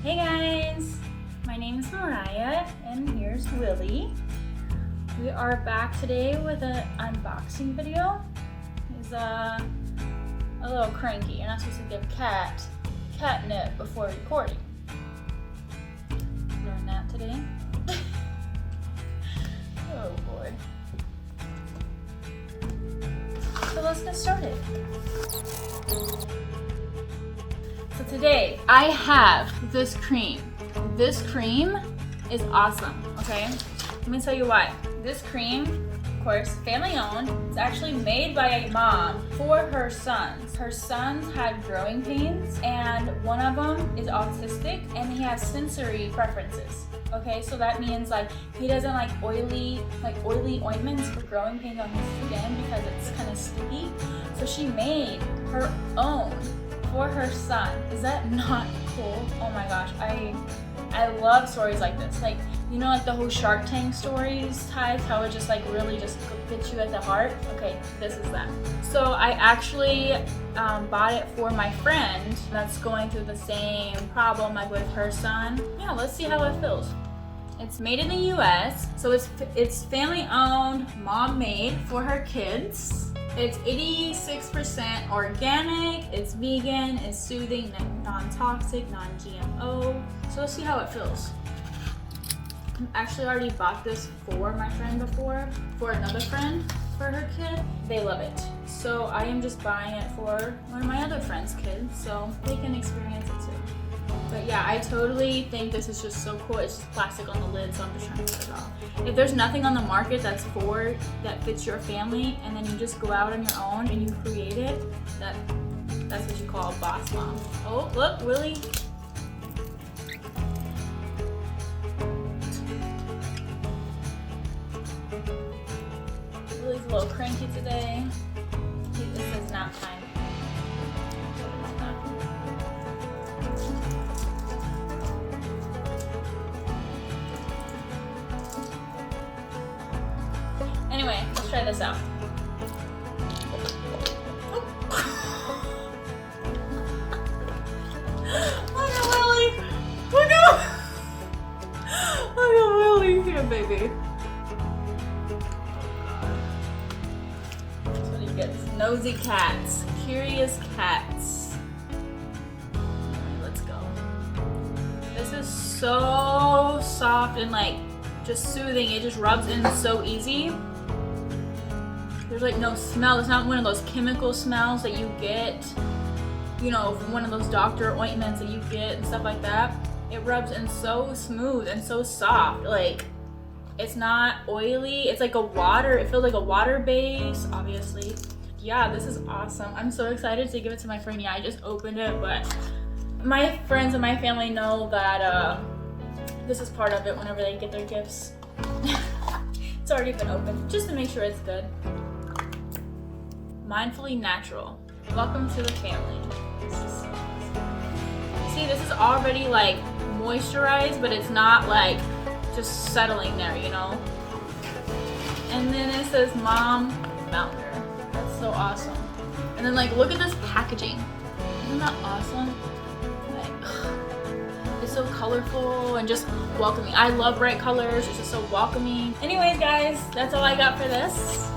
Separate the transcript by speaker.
Speaker 1: Hey guys, my name is Mariah and here's Willie. We are back today with an unboxing video. He's a little cranky. You're not supposed to give catnip before recording. Learned that today. Oh boy. So let's get started. So today I have this cream. This cream is awesome, okay? Let me tell you why. This cream, of course, family owned. It's actually made by a mom for her sons. Her sons had growing pains and one of them is autistic and he has sensory preferences. Okay, so that means like he doesn't like oily ointments for growing pains on his skin because it's kind of sticky. So she made her own for her son. Is that not cool? Oh my gosh, I love stories like this. Like, you know, like the whole Shark Tank stories types, how it just like really just hits you at the heart. Okay, this is that. So I actually bought it for my friend that's going through the same problem like with her son. Yeah, let's see how it feels. It's made in the US, so it's family owned, mom made for her kids. It's 86% organic, it's vegan, it's soothing, non-toxic, non-GMO. So let's see how it feels. I actually already bought this for my friend before, for another friend, for her kid. They love it. So I am just buying it for one of my other friend's kids so they can experience it too. But yeah, I totally think this is just so cool. It's just plastic on the lid, so I'm just trying to get it off. If there's nothing on the market that fits your family, and then you just go out on your own and you create it, that's what you call a boss mom. Oh, look, Willie. Willie's a little cranky today. This is nap time. Anyway, let's try this out. Look at Willie! Look at Willie here, baby. That's what he gets. Nosy cats. Curious cats. Let's go. This is so soft and like just soothing. It just rubs in so easy. There's like no smell. It's not one of those chemical smells that you get, you know, from one of those doctor ointments that you get and stuff like that. It rubs in so smooth and so soft. Like, it's not oily. It's like a water. It feels like a water base, obviously. Yeah, this is awesome. I'm so excited to give it to my friend. Yeah, I just opened it, but my friends and my family know that this is part of it whenever they get their gifts. It's already been opened, just to make sure it's good. Mindfully natural. Welcome to the family. See, this is already like moisturized, but it's not like just settling there, you know? And then it says Mom Founder. That's so awesome. And then like, look at this packaging. Isn't that awesome? Like, it's so colorful and just welcoming. I love bright colors. It's just so welcoming. Anyways, guys, that's all I got for this.